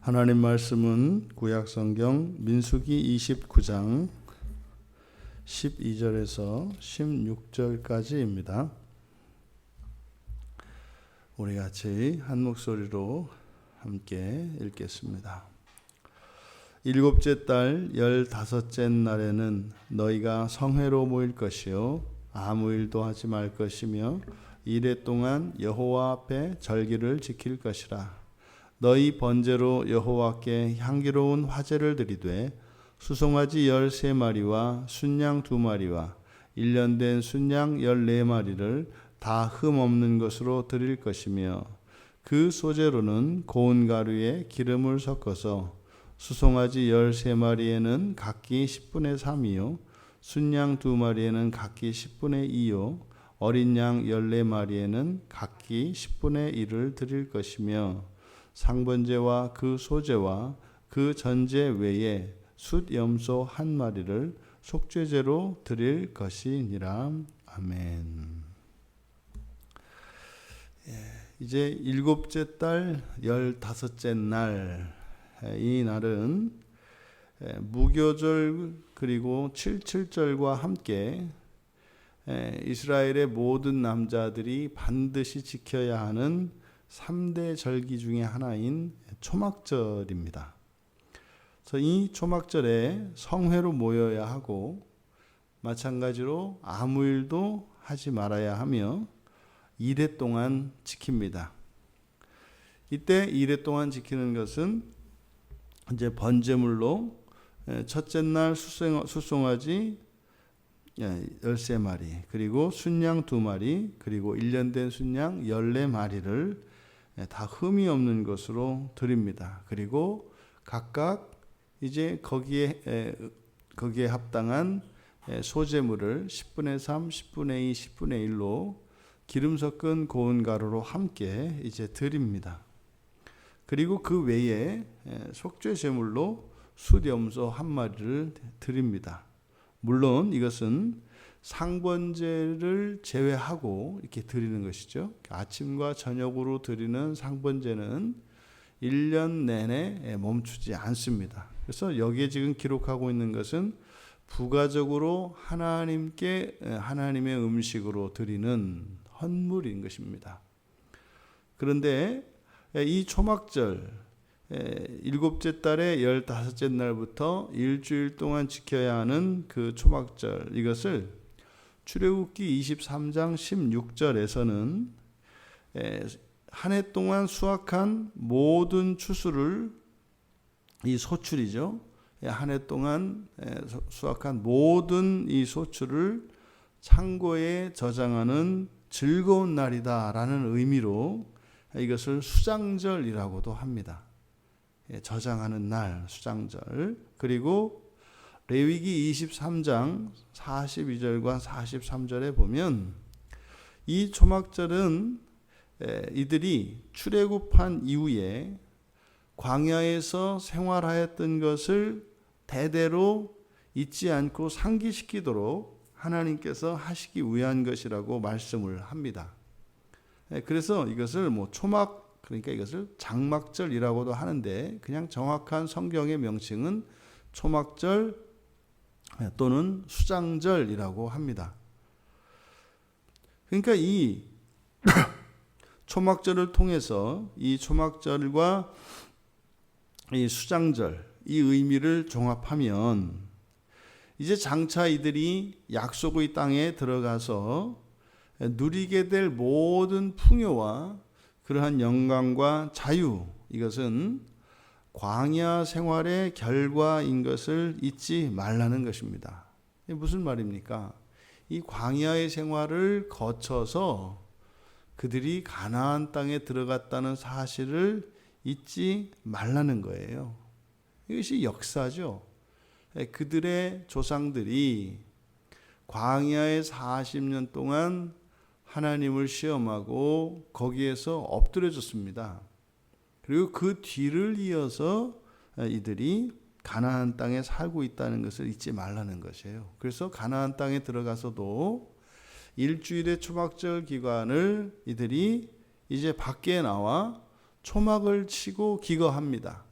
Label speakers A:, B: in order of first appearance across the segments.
A: 하나님 말씀은 구약성경 민수기 29장 12절에서 16절까지입니다. 우리 같이 한 목소리로 함께 읽겠습니다. 일곱째 달 15째 날에는 너희가 성회로 모일 것이요 아무 일도 하지 말 것이며 이래 동안 여호와 앞에 절기를 지킬 것이라. 너희 번제로 여호와께 향기로운 화제를 드리되 수송아지 13마리와 순양 2마리와 1년 된 순양 14마리를 다 흠 없는 것으로 드릴 것이며 그 소재로는 고운 가루에 기름을 섞어서 수송아지 13마리에는 각기 10분의 3이요 순양 2마리에는 각기 10분의 2요 어린 양 14마리에는 각기 10분의 1을 드릴 것이며 상번제와 그 소제와 그 전제 외에 숫염소 1마리를 속죄제로 드릴 것이니라. 아멘. 이제 일곱째 달 15째 날, 이 날은 무교절 그리고 77절과 함께 이스라엘의 모든 남자들이 반드시 지켜야 하는 3대 절기 중에 하나인 초막절입니다. 그래서 이 초막절에 성회로 모여야 하고 마찬가지로 아무 일도 하지 말아야 하며 이래 동안 지킵니다. 이때 이래 동안 지키는 것은 이제 번제물로 첫째 날 수송아지 13마리 그리고 순양 2마리 그리고 1년 된 순양 14마리를 다 흠이 없는 것으로 드립니다. 그리고 각각 이제 거기에 합당한 소재물을 10분의 3, 10분의 2, 10분의 1로 기름 섞은 고운 가루로 함께 이제 드립니다. 그리고 그 외에 속죄 제물로 숫염소 1마리를 드립니다. 물론 이것은 상번제를 제외하고 이렇게 드리는 것이죠. 아침과 저녁으로 드리는 상번제는 1년 내내 멈추지 않습니다. 그래서 여기에 지금 기록하고 있는 것은 부가적으로 하나님께 하나님의 음식으로 드리는 헌물인 것입니다. 그런데 이 초막절 일곱째 달의 15째 날부터 일주일 동안 지켜야 하는 그 초막절, 이것을 출애굽기 23장 16절에서는 한 해 동안 수확한 모든 추수를, 이 소출이죠, 한 해 동안 수확한 모든 이 소출을 창고에 저장하는 즐거운 날이다라는 의미로 이것을 수장절이라고도 합니다. 저장하는 날, 수장절. 그리고 레위기 23장 42절과 43절에 보면 이 초막절은 이들이 출애굽한 이후에 광야에서 생활하였던 것을 대대로 잊지 않고 상기시키도록 하나님께서 하시기 위한 것이라고 말씀을 합니다. 그래서 이것을 초막, 그러니까 이것을 장막절이라고도 하는데 그냥 정확한 성경의 명칭은 초막절 또는 수장절이라고 합니다. 그러니까 이 초막절을 통해서 이 초막절과 이 수장절, 이 의미를 종합하면 이제 장차 이들이 약속의 땅에 들어가서 누리게 될 모든 풍요와 그러한 영광과 자유, 이것은 광야 생활의 결과인 것을 잊지 말라는 것입니다. 이게 무슨 말입니까? 이 광야의 생활을 거쳐서 그들이 가나안 땅에 들어갔다는 사실을 잊지 말라는 거예요. 이것이 역사죠. 그들의 조상들이 광야에 40년 동안 하나님을 시험하고 거기에서 엎드려졌습니다. 그리고 그 뒤를 이어서 이들이 가나안 땅에 살고 있다는 것을 잊지 말라는 것이에요. 그래서 가나안 땅에 들어가서도 일주일의 초막절 기간을 이들이 이제 밖에 나와 초막을 치고 기거합니다.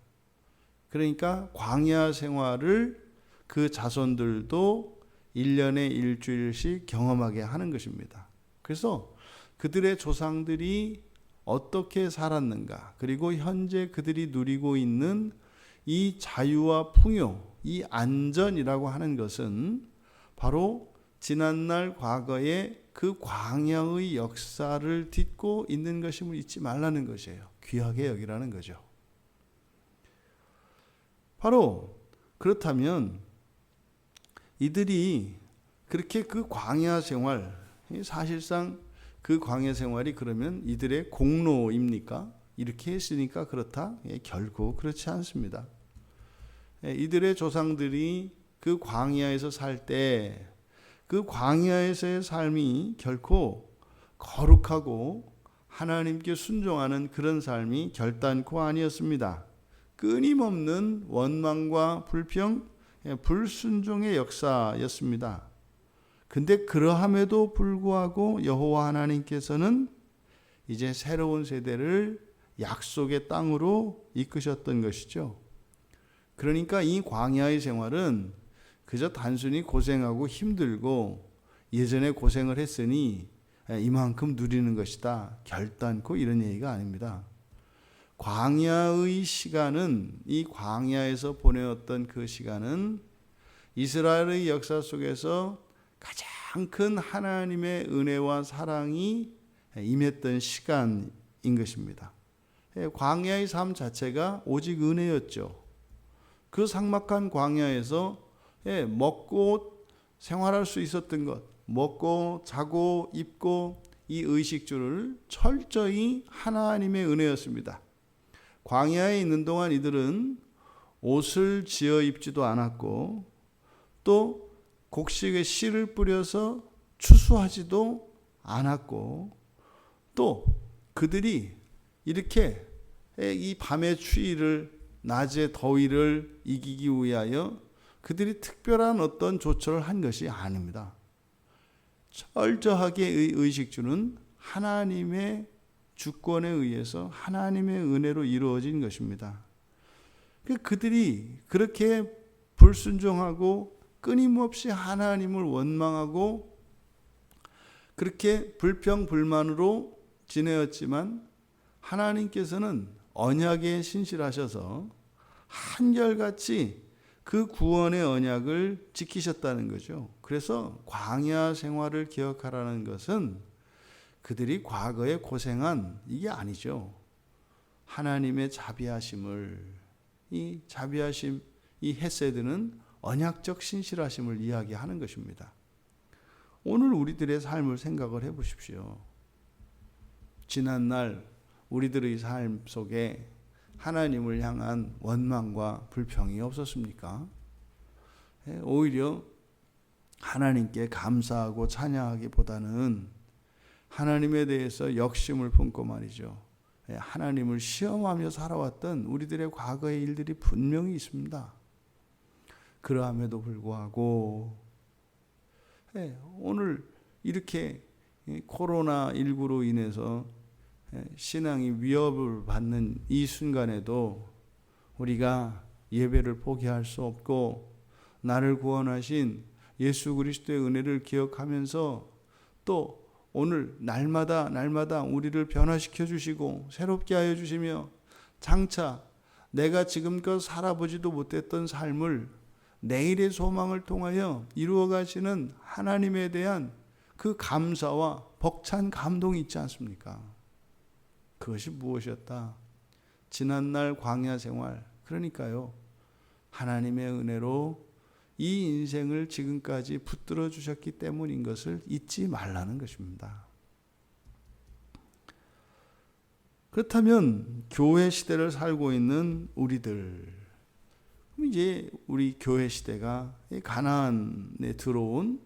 A: 그러니까 광야 생활을 그 자손들도 1년에 일주일씩 경험하게 하는 것입니다. 그래서 그들의 조상들이 어떻게 살았는가, 그리고 현재 그들이 누리고 있는 이 자유와 풍요, 이 안전이라고 하는 것은 바로 지난날 과거의 그 광야의 역사를 딛고 있는 것임을 잊지 말라는 것이에요. 귀하게 여기라는 거죠. 바로 그렇다면 이들이 그렇게 그 광야 생활, 사실상 그 광야 생활이 그러면 이들의 공로입니까? 이렇게 했으니까 그렇다? 결코 그렇지 않습니다. 이들의 조상들이 그 광야에서 살 때 그 광야에서의 삶이 결코 거룩하고 하나님께 순종하는 그런 삶이 결단코 아니었습니다. 끊임없는 원망과 불평, 불순종의 역사였습니다. 근데 그러함에도 불구하고 여호와 하나님께서는 이제 새로운 세대를 약속의 땅으로 이끄셨던 것이죠. 그러니까 이 광야의 생활은 그저 단순히 고생하고 힘들고 예전에 고생을 했으니 이만큼 누리는 것이다, 결단코 이런 얘기가 아닙니다. 광야의 시간은, 이 광야에서 보내었던 그 시간은 이스라엘의 역사 속에서 가장 큰 하나님의 은혜와 사랑이 임했던 시간인 것입니다. 광야의 삶 자체가 오직 은혜였죠. 그 삭막한 광야에서 먹고 생활할 수 있었던 것, 먹고 자고 입고 이 의식주를 철저히 하나님의 은혜였습니다. 광야에 있는 동안 이들은 옷을 지어 입지도 않았고 또 곡식에 씨를 뿌려서 추수하지도 않았고 또 그들이 이렇게 이 밤의 추위를, 낮의 더위를 이기기 위하여 그들이 특별한 어떤 조처를 한 것이 아닙니다. 철저하게 의식주는 하나님의 주권에 의해서 하나님의 은혜로 이루어진 것입니다. 그들이 그렇게 불순종하고 끊임없이 하나님을 원망하고 그렇게 불평불만으로 지내었지만 하나님께서는 언약에 신실하셔서 한결같이 그 구원의 언약을 지키셨다는 거죠. 그래서 광야 생활을 기억하라는 것은 그들이 과거에 고생한 이게 아니죠. 하나님의 자비하심을, 이 자비하심, 이 헤세드는 언약적 신실하심을 이야기하는 것입니다. 오늘 우리들의 삶을 생각을 해 보십시오. 지난날 우리들의 삶 속에 하나님을 향한 원망과 불평이 없었습니까? 오히려 하나님께 감사하고 찬양하기보다는 하나님에 대해서 역심을 품고 말이죠. 하나님을 시험하며 살아왔던 우리들의 과거의 일들이 분명히 있습니다. 그러함에도 불구하고 오늘 이렇게 코로나19로 인해서 신앙이 위협을 받는 이 순간에도 우리가 예배를 포기할 수 없고 나를 구원하신 예수 그리스도의 은혜를 기억하면서 또 오늘 날마다 우리를 변화시켜 주시고 새롭게 하여 주시며 장차 내가 지금껏 살아보지도 못했던 삶을 내일의 소망을 통하여 이루어 가시는 하나님에 대한 그 감사와 벅찬 감동이 있지 않습니까? 그것이 무엇이었다? 지난날 광야 생활, 그러니까요, 하나님의 은혜로 이 인생을 지금까지 붙들어 주셨기 때문인 것을 잊지 말라는 것입니다. 그렇다면 교회 시대를 살고 있는 우리들, 이제 우리 교회 시대가 가나안에 들어온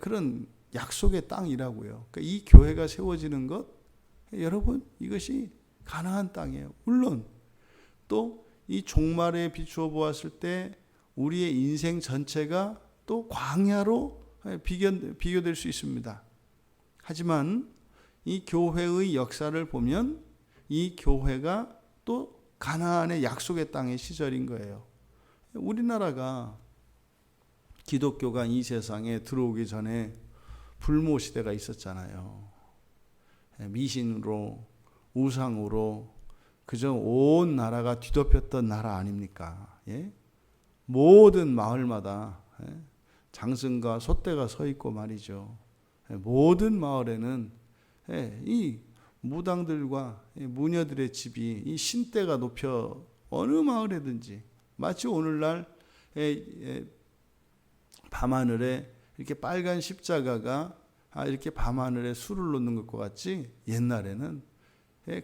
A: 그런 약속의 땅이라고요. 그러니까 이 교회가 세워지는 것, 여러분, 이것이 가나안 땅이에요. 물론 또 이 종말에 비추어 보았을 때 우리의 인생 전체가 또 광야로 비교될 수 있습니다. 하지만 이 교회의 역사를 보면 이 교회가 또 가나안의 약속의 땅의 시절인 거예요. 우리나라가 기독교가 이 세상에 들어오기 전에 불모 시대가 있었잖아요. 미신으로, 우상으로 그저 온 나라가 뒤덮였던 나라 아닙니까? 예? 모든 마을마다 장승과 솥대가 서 있고 말이죠. 모든 마을에는 이 무당들과 무녀들의 집이 이 신대가 높여 어느 마을에든지 마치 오늘날 밤하늘에 이렇게 빨간 십자가가 이렇게 밤하늘에 술을 놓는 것과 같이 옛날에는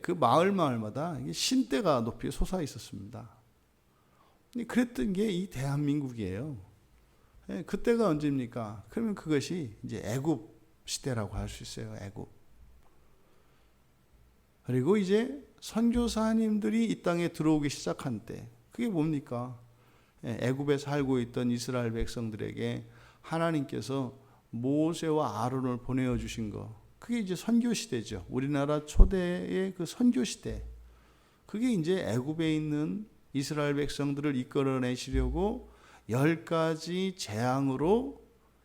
A: 그 마을마다 신대가 높이 솟아 있었습니다. 그랬던 게 이 대한민국이에요. 그때가 언제입니까? 그러면 그것이 이제 애굽 시대라고 할 수 있어요. 애굽. 그리고 이제 선교사님들이 이 땅에 들어오기 시작한 때, 그게 뭡니까? 애굽에 살고 있던 이스라엘 백성들에게 하나님께서 모세와 아론을 보내어 주신 거, 그게 이제 선교 시대죠. 우리나라 초대의 그 선교 시대. 그게 이제 애굽에 있는 이스라엘 백성들을 이끌어내시려고 10가지 재앙으로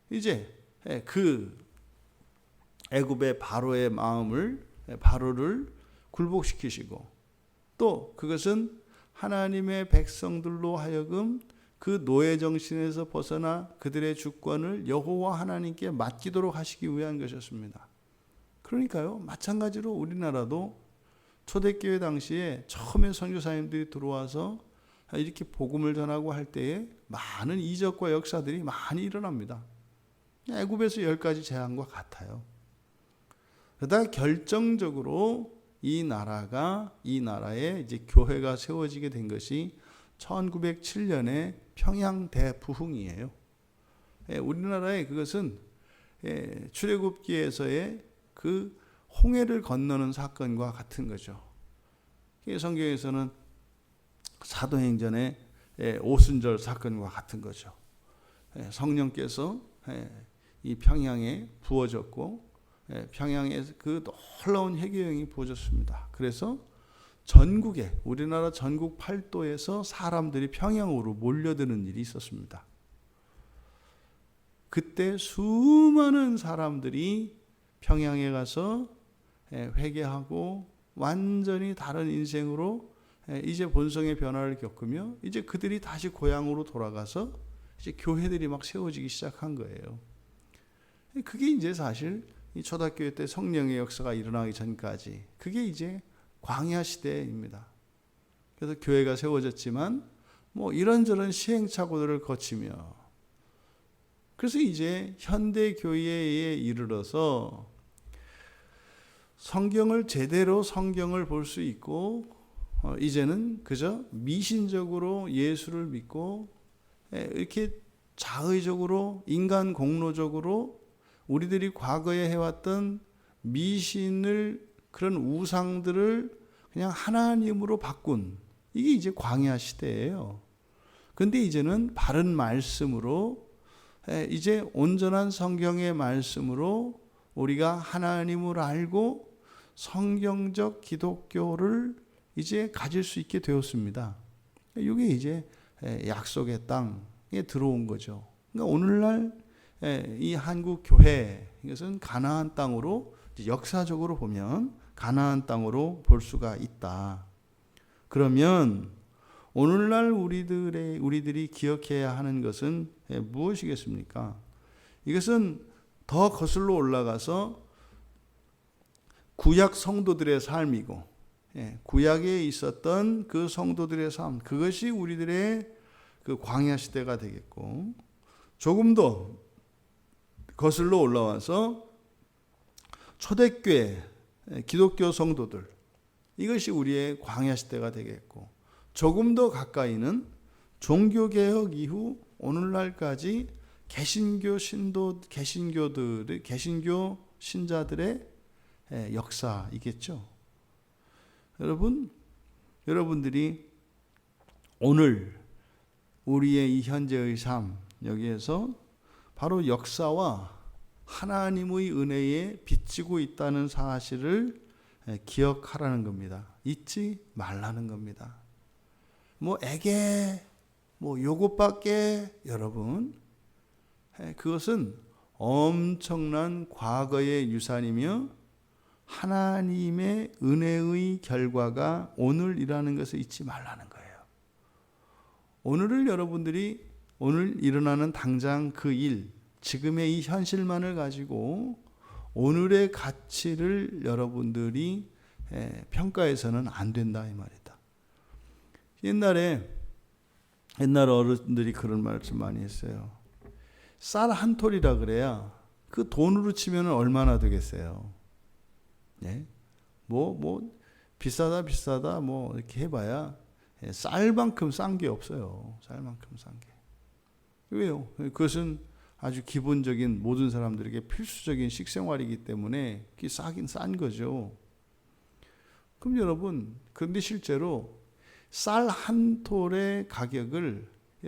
A: 이제 그 애굽의 바로의 마음을, 바로를 굴복시키시고, 또 그것은 하나님의 백성들로 하여금 그 노예 정신에서 벗어나 그들의 주권을 여호와 하나님께 맡기도록 하시기 위한 것이었습니다. 그러니까요, 마찬가지로 우리나라도 초대교회 당시에 처음에 선교사님들이 들어와서 이렇게 복음을 전하고 할 때에 많은 이적과 역사들이 많이 일어납니다. 애굽에서 10가지 재앙과 같아요. 그러다 결정적으로 이 나라에 이제 교회가 세워지게 된 것이 1907년에 평양 대부흥이에요. 우리나라의 그것은 출애굽기에서의 그 홍해를 건너는 사건과 같은 거죠. 성경에서는 사도행전의 오순절 사건과 같은 거죠. 성령께서 이 평양에 부어졌고, 평양에 그 놀라운 회개령이 부어졌습니다. 그래서 전국에, 우리나라 전국 8도에서 사람들이 평양으로 몰려드는 일이 있었습니다. 그때 수많은 사람들이 평양에 가서 회개하고 완전히 다른 인생으로 이제 본성의 변화를 겪으며, 이제 그들이 다시 고향으로 돌아가서 이제 교회들이 막 세워지기 시작한 거예요. 그게 이제 사실 이 초대교회 때 성령의 역사가 일어나기 전까지, 그게 이제 광야 시대입니다. 그래서 교회가 세워졌지만 뭐 이런저런 시행착오들을 거치며, 그래서 이제 현대 교회에 이르러서 성경을 제대로 성경을 볼 수 있고, 이제는 그저 미신적으로 예수를 믿고 이렇게 자의적으로 인간 공로적으로 우리들이 과거에 해왔던 미신을, 그런 우상들을 그냥 하나님으로 바꾼, 이게 이제 광야 시대예요. 그런데 이제는 바른 말씀으로, 이제 온전한 성경의 말씀으로 우리가 하나님을 알고 성경적 기독교를 이제 가질 수 있게 되었습니다. 이게 이제 약속의 땅에 들어온 거죠. 그러니까 오늘날 이 한국 교회, 이것은 가나안 땅으로, 역사적으로 보면 가나안 땅으로 볼 수가 있다. 그러면 오늘날 우리들이 기억해야 하는 것은 무엇이겠습니까? 이것은 더 거슬러 올라가서 구약 성도들의 삶이고, 구약에 있었던 그 성도들의 삶, 그것이 우리들의 그 광야 시대가 되겠고, 조금 더 거슬러 올라와서 초대교회 기독교 성도들, 이것이 우리의 광야 시대가 되겠고, 조금 더 가까이는 종교개혁 이후 오늘날까지 개신교 신자들의 역사이겠죠. 여러분들이 오늘 우리의 이 현재의 삶, 여기에서 바로 역사와 하나님의 은혜에 비치고 있다는 사실을 기억하라는 겁니다. 잊지 말라는 겁니다. 에게 요것밖에 여러분, 그것은 엄청난 과거의 유산이며 하나님의 은혜의 결과가 오늘이라는 것을 잊지 말라는 거예요. 오늘을 여러분들이 오늘 일어나는 당장 그 일, 지금의 이 현실만을 가지고 오늘의 가치를 여러분들이 평가해서는 안 된다 이 말이다. 옛날 어른들이 그런 말씀 많이 했어요. 쌀 한 톨이라 그래야 그 돈으로 치면 얼마나 되겠어요. 예? 비싸다 이렇게 해봐야 쌀만큼 싼 게 없어요. 쌀만큼 싼 게. 왜요? 그것은 아주 기본적인 모든 사람들에게 필수적인 식생활이기 때문에 그게 싸긴 싼 거죠. 그럼 여러분, 그런데 실제로 쌀 한 톨의 가격을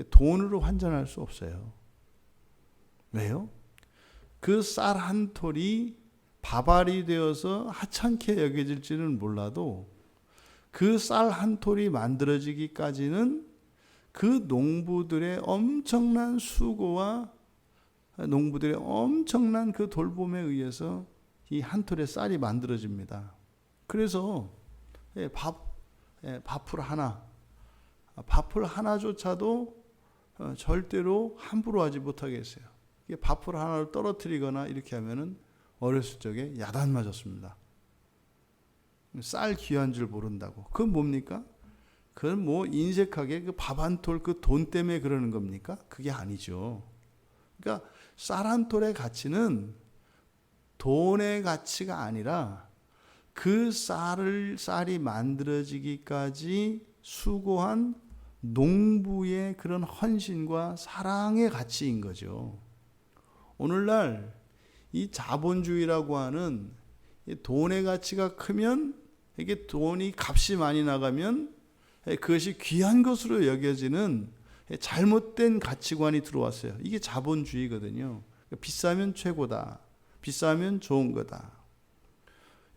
A: 돈으로 환전할 수 없어요. 왜요? 그 쌀 한 톨이 밥알이 되어서 하찮게 여겨질지는 몰라도 그 쌀 한 톨이 만들어지기까지는 그 농부들의 엄청난 수고와 농부들의 엄청난 그 돌봄에 의해서 이 한 톨의 쌀이 만들어집니다. 그래서 밥풀 하나조차도 절대로 함부로 하지 못하겠어요. 밥풀 하나를 떨어뜨리거나 이렇게 하면은 어렸을 적에 야단 맞았습니다. 쌀 귀한 줄 모른다고. 그건 뭡니까? 그건 인색하게 그 밥 한 톨 그 돈 때문에 그러는 겁니까? 그게 아니죠. 그러니까 쌀 한 톨의 가치는 돈의 가치가 아니라 그 쌀이 만들어지기까지 수고한 농부의 그런 헌신과 사랑의 가치인 거죠. 오늘날 이 자본주의라고 하는 돈의 가치가 크면, 이게 돈이 값이 많이 나가면 그것이 귀한 것으로 여겨지는 잘못된 가치관이 들어왔어요. 이게 자본주의거든요. 비싸면 최고다. 비싸면 좋은 거다.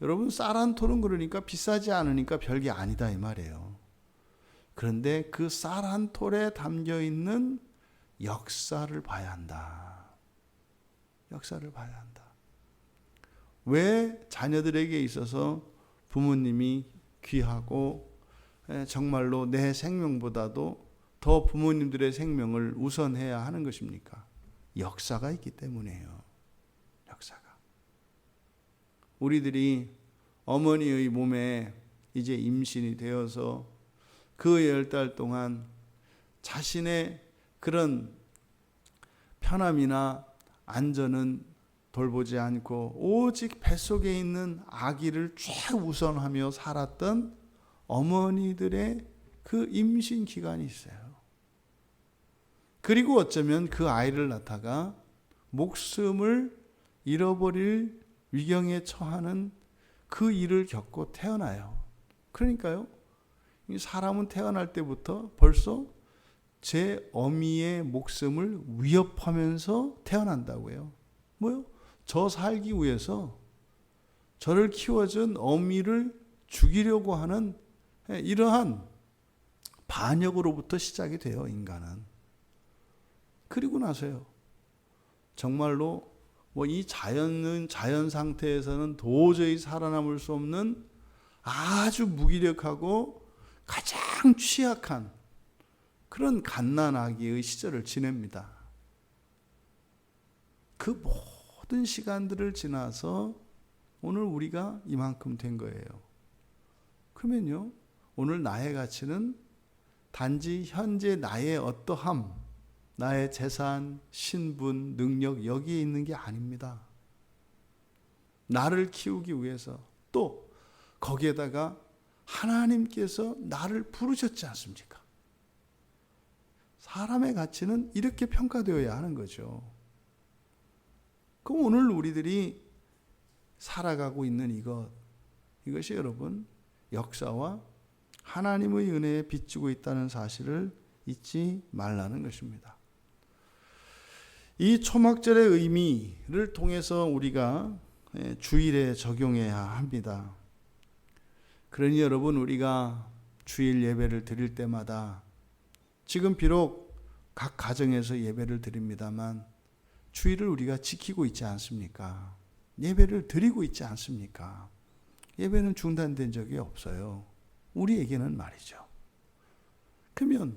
A: 여러분, 쌀 한 톨은 그러니까 비싸지 않으니까 별게 아니다 이 말이에요. 그런데 그 쌀 한 톨에 담겨 있는 역사를 봐야 한다. 역사를 봐야 한다. 왜 자녀들에게 있어서 부모님이 귀하고 정말로 내 생명보다도 더 부모님들의 생명을 우선해야 하는 것입니까? 역사가 있기 때문이에요. 역사가. 우리들이 어머니의 몸에 이제 임신이 되어서 그 10달 동안 자신의 그런 편함이나 안전은 돌보지 않고 오직 뱃속에 있는 아기를 최우선하며 살았던 어머니들의 그 임신 기간이 있어요. 그리고 어쩌면 그 아이를 낳다가 목숨을 잃어버릴 위경에 처하는 그 일을 겪고 태어나요. 그러니까요, 사람은 태어날 때부터 벌써 제 어미의 목숨을 위협하면서 태어난다고요. 뭐요? 저 살기 위해서 저를 키워준 어미를 죽이려고 하는 이러한 반역으로부터 시작이 돼요, 인간은. 그리고 나서요, 정말로 이 자연 상태에서는 도저히 살아남을 수 없는 아주 무기력하고 가장 취약한 그런 갓난아기의 시절을 지냅니다. 그 모든 시간들을 지나서 오늘 우리가 이만큼 된 거예요. 그러면요, 오늘 나의 가치는 단지 현재 나의 어떠함, 나의 재산, 신분, 능력 여기에 있는 게 아닙니다. 나를 키우기 위해서 또 거기에다가 하나님께서 나를 부르셨지 않습니까? 사람의 가치는 이렇게 평가되어야 하는 거죠. 그럼 오늘 우리들이 살아가고 있는 이것이 여러분 역사와 하나님의 은혜에 비추고 있다는 사실을 잊지 말라는 것입니다. 이 초막절의 의미를 통해서 우리가 주일에 적용해야 합니다. 그러니 여러분, 우리가 주일 예배를 드릴 때마다 지금 비록 각 가정에서 예배를 드립니다만 주일을 우리가 지키고 있지 않습니까? 예배를 드리고 있지 않습니까? 예배는 중단된 적이 없어요. 우리에게는 말이죠. 그러면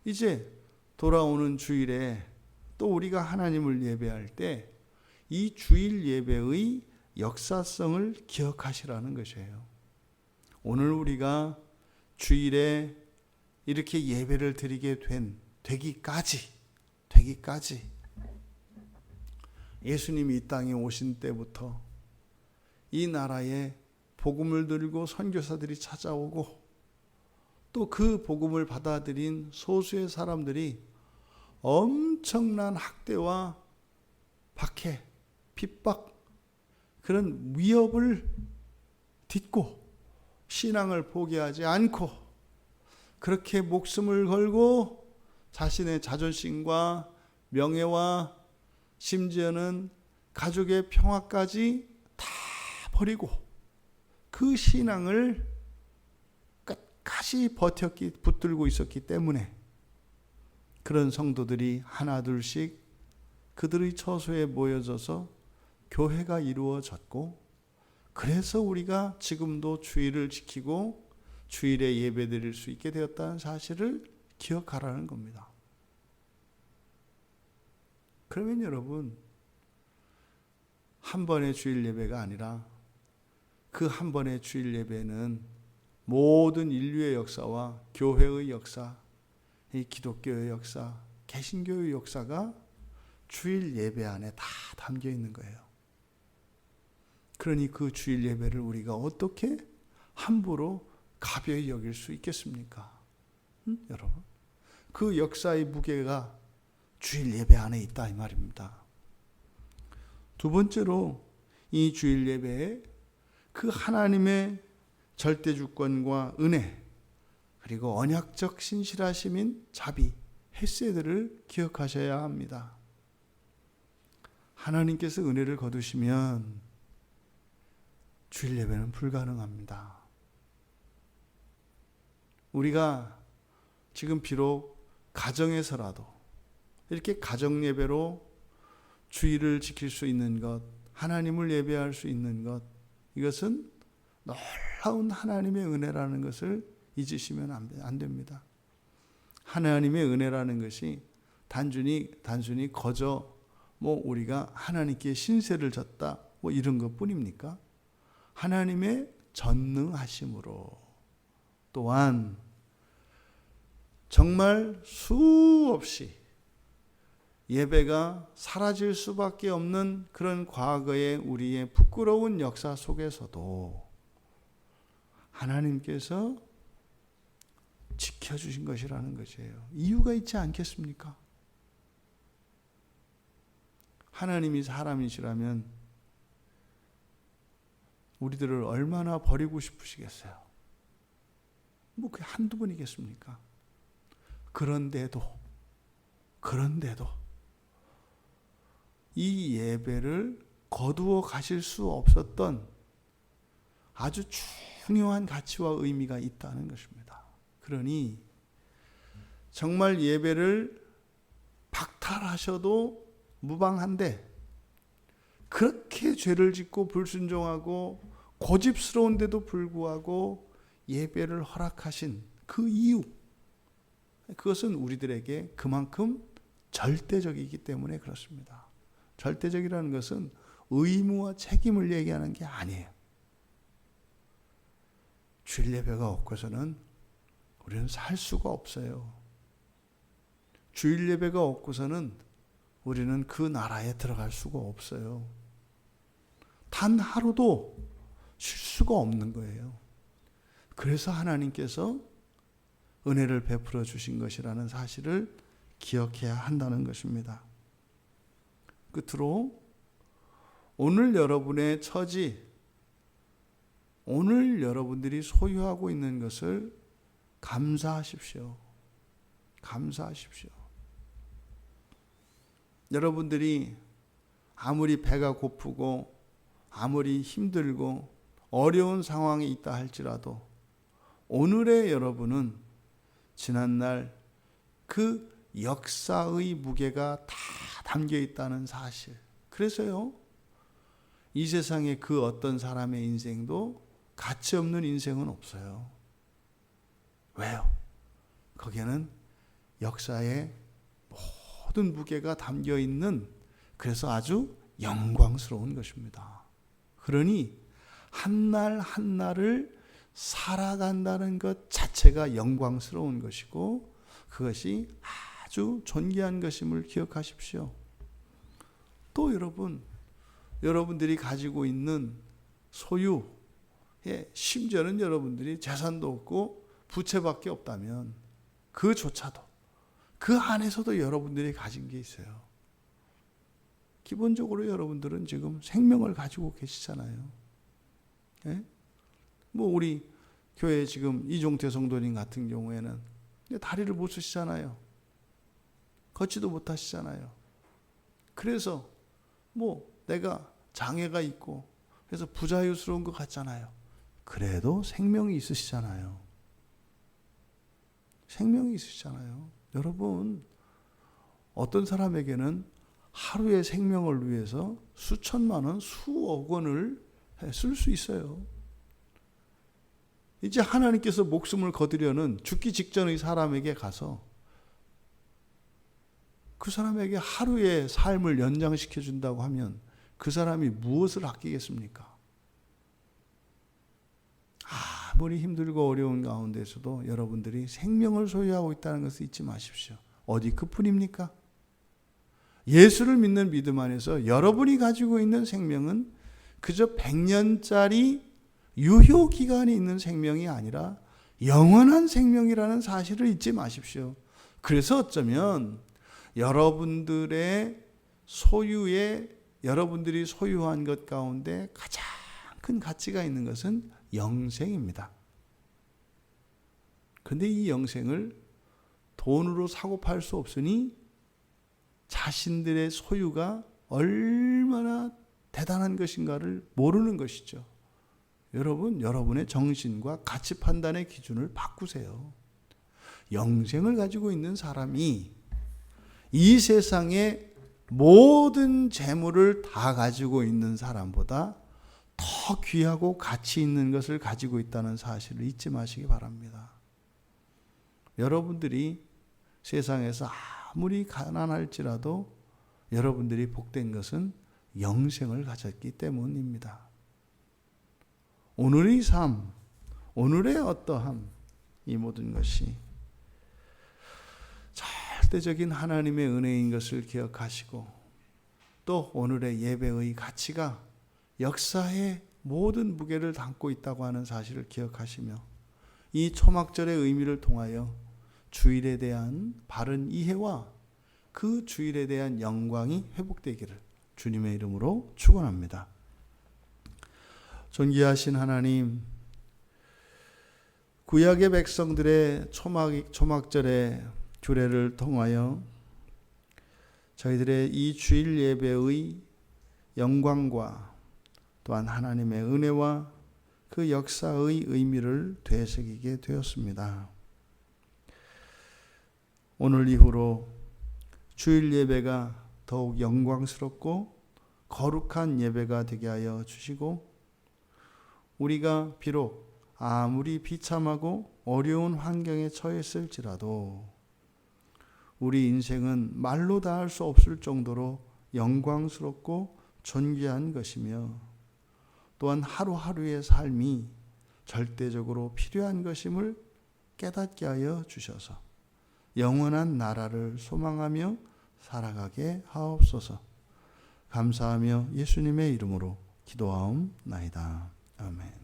A: 이제 돌아오는 주일에 또 우리가 하나님을 예배할 때 이 주일 예배의 역사성을 기억하시라는 것이에요. 오늘 우리가 주일에 이렇게 예배를 드리게 되기까지 예수님이 이 땅에 오신 때부터 이 나라에 복음을 들고 선교사들이 찾아오고 또 그 복음을 받아들인 소수의 사람들이 엄청난 학대와 박해, 핍박, 그런 위협을 딛고 신앙을 포기하지 않고 그렇게 목숨을 걸고 자신의 자존심과 명예와 심지어는 가족의 평화까지 다 버리고 그 신앙을 끝까지 붙들고 있었기 때문에 그런 성도들이 하나둘씩 그들의 처소에 모여져서 교회가 이루어졌고, 그래서 우리가 지금도 주일을 지키고 주일에 예배드릴 수 있게 되었다는 사실을 기억하라는 겁니다. 그러면 여러분, 한 번의 주일 예배가 아니라 그 한 번의 주일 예배는 모든 인류의 역사와 교회의 역사, 이 기독교의 역사, 개신교의 역사가 주일 예배 안에 다 담겨 있는 거예요. 그러니 그 주일 예배를 우리가 어떻게 함부로 가벼이 여길 수 있겠습니까? 여러분, 그 역사의 무게가 주일 예배 안에 있다 이 말입니다. 두 번째로 이 주일 예배에 그 하나님의 절대 주권과 은혜, 그리고 언약적 신실하심인 자비, 헤세드를 기억하셔야 합니다. 하나님께서 은혜를 거두시면 주일 예배는 불가능합니다. 우리가 지금 비록 가정에서라도 이렇게 가정 예배로 주일을 지킬 수 있는 것, 하나님을 예배할 수 있는 것, 이것은 놀라운 하나님의 은혜라는 것을 잊으시면 안 됩니다. 하나님의 은혜라는 것이 단순히 거저 우리가 하나님께 신세를 졌다 이런 것뿐입니까? 하나님의 전능하심으로, 또한 정말 수없이 예배가 사라질 수밖에 없는 그런 과거의 우리의 부끄러운 역사 속에서도 하나님께서 지켜주신 것이라는 것이에요. 이유가 있지 않겠습니까? 하나님이 사람이시라면 우리들을 얼마나 버리고 싶으시겠어요? 그게 한두 번이겠습니까? 그런데도 이 예배를 거두어 가실 수 없었던 아주 중요한 가치와 의미가 있다는 것입니다. 그러니 정말 예배를 박탈하셔도 무방한데, 그렇게 죄를 짓고 불순종하고 고집스러운데도 불구하고 예배를 허락하신 그 이유, 그것은 우리들에게 그만큼 절대적이기 때문에 그렇습니다. 절대적이라는 것은 의무와 책임을 얘기하는 게 아니에요. 주일 예배가 없고서는 우리는 살 수가 없어요. 주일 예배가 없고서는 우리는 그 나라에 들어갈 수가 없어요. 단 하루도 쉴 수가 없는 거예요. 그래서 하나님께서 은혜를 베풀어 주신 것이라는 사실을 기억해야 한다는 것입니다. 끝으로 오늘 여러분의 처지, 오늘 여러분들이 소유하고 있는 것을 감사하십시오. 감사하십시오. 여러분들이 아무리 배가 고프고 아무리 힘들고 어려운 상황에 있다 할지라도 오늘의 여러분은 지난날 그 역사의 무게가 다 담겨 있다는 사실. 그래서요, 이 세상에 그 어떤 사람의 인생도 가치 없는 인생은 없어요. 왜요? 거기에는 역사의 모든 무게가 담겨 있는, 그래서 아주 영광스러운 것입니다. 그러니 한날 한날을 살아간다는 것 자체가 영광스러운 것이고 그것이 아주 존귀한 것임을 기억하십시오. 또 여러분들이 가지고 있는 소유, 심지어는 여러분들이 재산도 없고 부채밖에 없다면 그조차도, 그 안에서도 여러분들이 가진 게 있어요. 기본적으로 여러분들은 지금 생명을 가지고 계시잖아요. 예? 우리 교회 지금 이종태 성도님 같은 경우에는 다리를 못 쓰시잖아요. 걷지도 못하시잖아요. 그래서 내가 장애가 있고 그래서 부자유스러운 것 같잖아요. 그래도 생명이 있으시잖아요. 생명이 있으시잖아요. 여러분, 어떤 사람에게는 하루의 생명을 위해서 수천만 원, 수억 원을 쓸 수 있어요. 이제 하나님께서 목숨을 거두려는 죽기 직전의 사람에게 가서 그 사람에게 하루의 삶을 연장시켜 준다고 하면 그 사람이 무엇을 아끼겠습니까? 아무리 힘들고 어려운 가운데서도 여러분들이 생명을 소유하고 있다는 것을 잊지 마십시오. 어디 그뿐입니까? 예수를 믿는 믿음 안에서 여러분이 가지고 있는 생명은 그저 100년짜리 유효기간이 있는 생명이 아니라 영원한 생명이라는 사실을 잊지 마십시오. 그래서 어쩌면 여러분들의 여러분들이 소유한 것 가운데 가장 큰 가치가 있는 것은 영생입니다. 그런데 이 영생을 돈으로 사고 팔 수 없으니 자신들의 소유가 얼마나 대단한 것인가를 모르는 것이죠. 여러분, 여러분의 정신과 가치 판단의 기준을 바꾸세요. 영생을 가지고 있는 사람이 이 세상의 모든 재물을 다 가지고 있는 사람보다 더 귀하고 가치 있는 것을 가지고 있다는 사실을 잊지 마시기 바랍니다. 여러분들이 세상에서 아무리 가난할지라도 여러분들이 복된 것은 영생을 가졌기 때문입니다. 오늘의 삶, 오늘의 어떠함, 이 모든 것이 절대적인 하나님의 은혜인 것을 기억하시고 또 오늘의 예배의 가치가 역사의 모든 무게를 담고 있다고 하는 사실을 기억하시며 이 초막절의 의미를 통하여 주일에 대한 바른 이해와 그 주일에 대한 영광이 회복되기를 주님의 이름으로 축원합니다. 존귀하신 하나님, 구약의 백성들의 초막절의 규례를 통하여 저희들의 이 주일 예배의 영광과 또한 하나님의 은혜와 그 역사의 의미를 되새기게 되었습니다. 오늘 이후로 주일 예배가 더욱 영광스럽고 거룩한 예배가 되게 하여 주시고 우리가 비록 아무리 비참하고 어려운 환경에 처했을지라도 우리 인생은 말로 다 할 수 없을 정도로 영광스럽고 존귀한 것이며 또한 하루하루의 삶이 절대적으로 필요한 것임을 깨닫게 하여 주셔서 영원한 나라를 소망하며 살아가게 하옵소서. 감사하며 예수님의 이름으로 기도하옵나이다. 아멘.